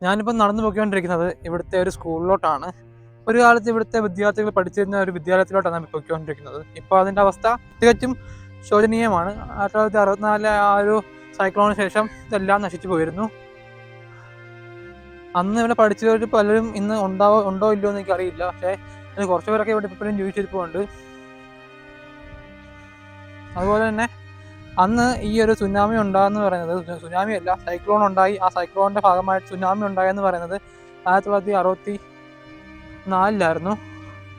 ഞാനിപ്പോൾ നടന്നു പോയിക്കൊണ്ടിരിക്കുന്നത് ഇവിടുത്തെ ഒരു സ്കൂളിലോട്ടാണ്. ഒരു കാലത്ത് ഇവിടുത്തെ വിദ്യാർത്ഥികൾ പഠിച്ചിരുന്ന ഒരു വിദ്യാലയത്തിലോട്ടാണ് ഞാൻ പോയിക്കൊണ്ടിരിക്കുന്നത്. ഇപ്പോൾ അതിൻ്റെ അവസ്ഥ തികച്ചും ശോചനീയമാണ്. 1964 ആ ഒരു സൈക്ലോണിന് ശേഷം ഇതെല്ലാം നശിച്ചു പോയിരുന്നു. അന്ന് ഇവിടെ പഠിച്ചവർ പലരും ഇന്ന് ഉണ്ടോ ഇല്ലയോ എന്ന് എനിക്കറിയില്ല. പക്ഷേ കുറച്ച് പേരൊക്കെ ഇവിടെ ഇപ്പോഴും ജീവിച്ചിരിപ്പുണ്ട്. അതുപോലെ തന്നെ അന്ന് ഈ ഒരു സുനാമി ഉണ്ടായെന്ന് പറയുന്നത്, സുനാമി അല്ല, സൈക്ലോൺ ഉണ്ടായി. ആ സൈക്ലോണിൻ്റെ ഭാഗമായിട്ട് സുനാമി ഉണ്ടായെന്ന് പറയുന്നത് 1964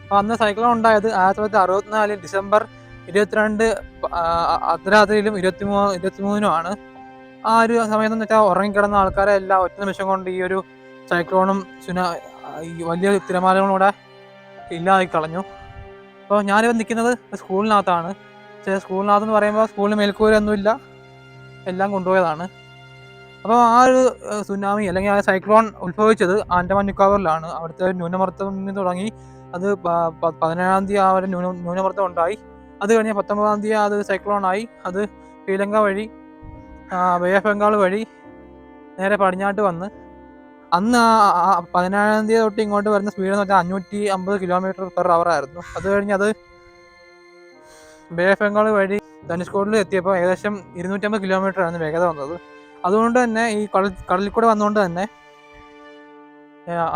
അപ്പോൾ അന്ന് സൈക്ലോൺ ഉണ്ടായത് 1964 ഡിസംബർ 22 അർദ്ധരാത്രിയിലും 23-നുമാണ്. ആ ഒരു സമയത്ത് എന്ന് വെച്ചാൽ ഉറങ്ങിക്കിടന്ന ആൾക്കാരെ എല്ലാം ഒറ്റ നിമിഷം കൊണ്ട് ഈ ഒരു സൈക്ലോണും ഈ വലിയ തിരമാലകളും കൂടെ ഇല്ലാതാക്കി കളഞ്ഞു. അപ്പോൾ ഞാനിപ്പോൾ നിൽക്കുന്നത് സ്കൂളിനകത്താണ്. പക്ഷേ സ്കൂളിനകത്തെന്ന് പറയുമ്പോൾ സ്കൂളിന് മേൽക്കൂരൊന്നുമില്ല, എല്ലാം കൊണ്ടുപോയതാണ്. അപ്പോൾ ആ ഒരു സുനാമി അല്ലെങ്കിൽ ആ സൈക്ലോൺ ഉത്ഭവിച്ചത് ആൻഡമാൻ നിക്കോബാറിലാണ്. അവിടുത്തെ ന്യൂനമർദ്ദം നിന്ന് തുടങ്ങി അത് 17-ാം തീയതി ആ ഒരു ന്യൂനമർദ്ദം ഉണ്ടായി. അത് കഴിഞ്ഞ് 19-ാം തീയതി അത് സൈക്ലോണായി. അത് ശ്രീലങ്ക വഴി ബേ ഓഫ് ബംഗാൾ വഴി നേരെ പടിഞ്ഞാട്ട് വന്ന് അന്ന് 17-ാം തീയതി തൊട്ട് ഇങ്ങോട്ട് വരുന്ന സ്പീഡ് എന്ന് വെച്ചാൽ 550 km/h ആയിരുന്നു. അത് കഴിഞ്ഞ് അത് ബേ ഓഫ് ബംഗാൾ വഴി ധനുഷ്കോടിൽ എത്തിയപ്പോൾ ഏകദേശം 250 km ആയിരുന്നു വേഗത വന്നത്. അതുകൊണ്ട് തന്നെ ഈ കടലിൽ കൂടെ വന്നുകൊണ്ട് തന്നെ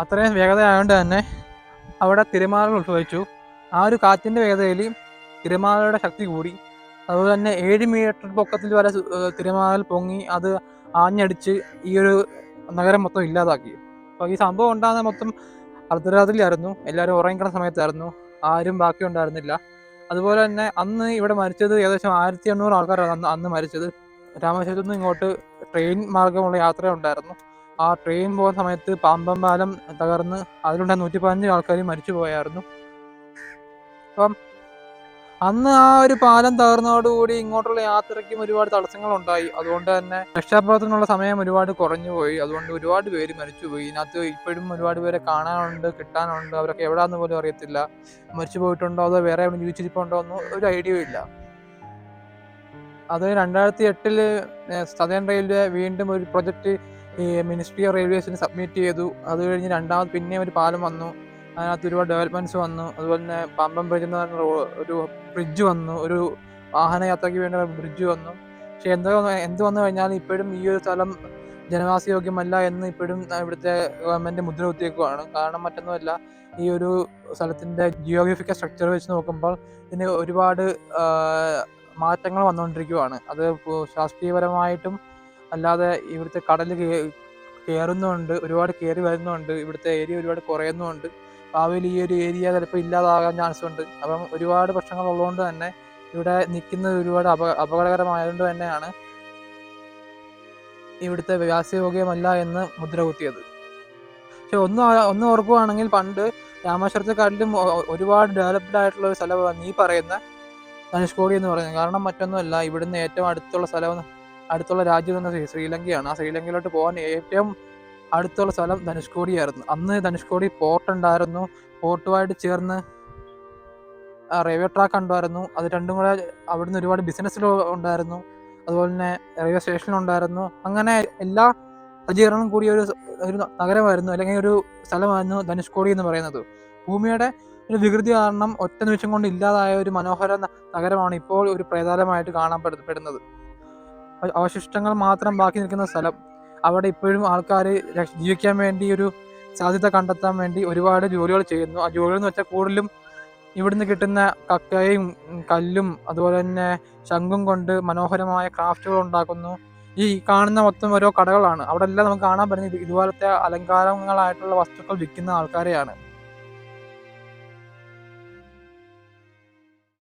അത്രയും വേഗത ആയതുകൊണ്ട് തന്നെ അവിടെ തിരമാലകൾ ഉത്ഭവിച്ചു. ആ ഒരു കാറ്റിൻ്റെ വേഗതയിൽ തിരമാലയുടെ ശക്തി കൂടി. അതുപോലെ തന്നെ 7 മീറ്റർ പൊക്കത്തിൽ വരെ തിരമാലകൾ പൊങ്ങി അത് ആഞ്ഞടിച്ച് ഈ ഒരു നഗരം മൊത്തം ഇല്ലാതാക്കി. അപ്പോൾ ഈ സംഭവം ഉണ്ടാകുന്ന മൊത്തം അർദ്ധരാത്രിയിലായിരുന്നു. എല്ലാവരും ഉറങ്ങിക്കിടന്ന സമയത്തായിരുന്നു. ആരും ബാക്കി ഉണ്ടായിരുന്നില്ല. അതുപോലെ തന്നെ അന്ന് ഇവിടെ മരിച്ചത് ഏകദേശം 1800 ആൾക്കാരാണ് അന്ന് മരിച്ചത്. രാമേശ്വരത്തു നിന്ന് ഇങ്ങോട്ട് ട്രെയിൻ മാർഗമുള്ള യാത്ര ഉണ്ടായിരുന്നു. ആ ട്രെയിൻ പോകുന്ന സമയത്ത് പാമ്പം പാലം തകർന്ന് അതിലുണ്ടായ 115 ആൾക്കാർ മരിച്ചു പോയായിരുന്നു. അപ്പം അന്ന് ആ ഒരു പാലം തകർന്നതോടുകൂടി ഇങ്ങോട്ടുള്ള യാത്രയ്ക്കും ഒരുപാട് തടസ്സങ്ങളുണ്ടായി. അതുകൊണ്ട് തന്നെ രക്ഷാപ്രവർത്തനത്തിനുള്ള സമയം ഒരുപാട് കുറഞ്ഞു പോയി. അതുകൊണ്ട് ഒരുപാട് പേര് മരിച്ചുപോയി. ഇതിനകത്ത് ഇപ്പോഴും ഒരുപാട് പേരെ കാണാനുണ്ട്, കിട്ടാനുണ്ട്. അവരൊക്കെ എവിടെയാണെന്ന് പോലും അറിയത്തില്ല. മരിച്ചു പോയിട്ടുണ്ടോ അതോ വേറെ എവിടെ ജീവിച്ചിരിപ്പുണ്ടോ എന്ന് ഒരു ഐഡിയ ഇല്ല. അത് 2008 സതേൺ റെയിൽവേ വീണ്ടും ഒരു പ്രൊജക്റ്റ് ഈ മിനിസ്ട്രി ഓഫ് റെയിൽവേസിന് സബ്മിറ്റ് ചെയ്തു. അത് കഴിഞ്ഞ് രണ്ടാമത് പിന്നെ ഒരു പാലം വന്നു. അതിനകത്ത് ഒരുപാട് ഡെവലപ്മെൻറ്റ്സ് വന്നു. അതുപോലെ തന്നെ പമ്പം ബ്രിഡ്ജ് എന്ന് പറഞ്ഞ ഒരു ബ്രിഡ്ജ് വന്നു, ഒരു വാഹനയാത്രയ്ക്ക് വേണ്ട ബ്രിഡ്ജ് വന്നു. പക്ഷേ എന്ത് വന്നു കഴിഞ്ഞാൽ ഇപ്പോഴും ഈ ഒരു സ്ഥലം ജനവാസയോഗ്യമല്ല എന്ന് ഇപ്പോഴും ഇവിടുത്തെ ഗവൺമെൻറ് മുദ്ര കുത്തിയേക്കുവാണ്. കാരണം മറ്റൊന്നുമല്ല, ഈ ഒരു സ്ഥലത്തിൻ്റെ ജിയോഗ്രഫിക്കൽ സ്ട്രക്ചർ വെച്ച് നോക്കുമ്പോൾ ഇതിന് ഒരുപാട് മാറ്റങ്ങൾ വന്നുകൊണ്ടിരിക്കുകയാണ്. അത് ശാസ്ത്രീയപരമായിട്ടും അല്ലാതെ ഇവിടുത്തെ കടൽ കയറുന്നുണ്ട്, ഒരുപാട് കയറി വരുന്നുണ്ട്, ഇവിടുത്തെ ഏരിയ ഒരുപാട് കുറയുന്നുണ്ട്. ഭാവിയിൽ ഈ ഒരു ഏരിയ ചിലപ്പോൾ ഇല്ലാതാകാൻ ചാൻസ് ഉണ്ട്. അപ്പം ഒരുപാട് പ്രശ്നങ്ങൾ ഉള്ളതുകൊണ്ട് തന്നെ ഇവിടെ നിൽക്കുന്നത് ഒരുപാട് അപകടകരമായതുകൊണ്ട് തന്നെയാണ് ഇവിടുത്തെ വാസയോഗ്യമല്ല എന്ന് മുദ്ര കുത്തിയത്. പക്ഷെ ഒന്ന് ഓർക്കുകയാണെങ്കിൽ പണ്ട് രാമേശ്വരത്തെക്കാട്ടിലും ഒരുപാട് ഡെവലപ്ഡ് ആയിട്ടുള്ള ഒരു സ്ഥലമാണ് ഈ പറയുന്ന ധനുഷ്കോടി എന്ന് പറയുന്നത്. കാരണം മറ്റൊന്നുമല്ല, ഇവിടുന്ന് ഏറ്റവും അടുത്തുള്ള രാജ്യം എന്ന് ശ്രീലങ്കയാണ്. ആ ശ്രീലങ്കയിലോട്ട് പോകാൻ ഏറ്റവും അടുത്തുള്ള സ്ഥലം ധനുഷ്കോടിയായിരുന്നു. അന്ന് ധനുഷ്കോടി പോർട്ട് ഉണ്ടായിരുന്നു. പോർട്ടുമായിട്ട് ചേർന്ന് റെയിൽവേ ട്രാക്ക് ഉണ്ടായിരുന്നു. അത് രണ്ടും കൂടെ അവിടുന്ന് ഒരുപാട് ബിസിനസ്സിൽ ഉണ്ടായിരുന്നു. അതുപോലെ തന്നെ റെയിൽവേ സ്റ്റേഷൻ ഉണ്ടായിരുന്നു. അങ്ങനെ എല്ലാ സജ്ജീകരണവും കൂടിയ ഒരു നഗരമായിരുന്നു, അല്ലെങ്കിൽ ഒരു സ്ഥലമായിരുന്നു ധനുഷ്കോടി എന്ന് പറയുന്നത്. ഭൂമിയുടെ ഒരു വികൃതി കാരണം ഒറ്റ നിമിഷം കൊണ്ട് ഇല്ലാതായ ഒരു മനോഹര നഗരമാണ് ഇപ്പോൾ ഒരു പ്രേതാലമായിട്ട് കാണപ്പെടുന്നത്. അവശിഷ്ടങ്ങൾ മാത്രം ബാക്കി നിൽക്കുന്ന സ്ഥലം. അവിടെ ഇപ്പോഴും ആൾക്കാർ ജീവിക്കാൻ വേണ്ടി ഒരു സാധ്യത കണ്ടെത്താൻ വേണ്ടി ഒരുപാട് ജോലികൾ ചെയ്യുന്നു. ആ ജോലികൾ എന്ന് വെച്ചാൽ കൂടുതലും ഇവിടുന്ന് കിട്ടുന്ന കക്കയും കല്ലും അതുപോലെ തന്നെ ശംഖും കൊണ്ട് മനോഹരമായ ക്രാഫ്റ്റുകൾ ഉണ്ടാക്കുന്നു. ഈ കാണുന്ന മൊത്തം ഓരോ കടകളാണ്. അവിടെ എല്ലാം നമുക്ക് കാണാൻ പറ്റുന്നത് ഇതുപോലത്തെ അലങ്കാരങ്ങളായിട്ടുള്ള വസ്തുക്കൾ വിൽക്കുന്ന ആൾക്കാരെയാണ്.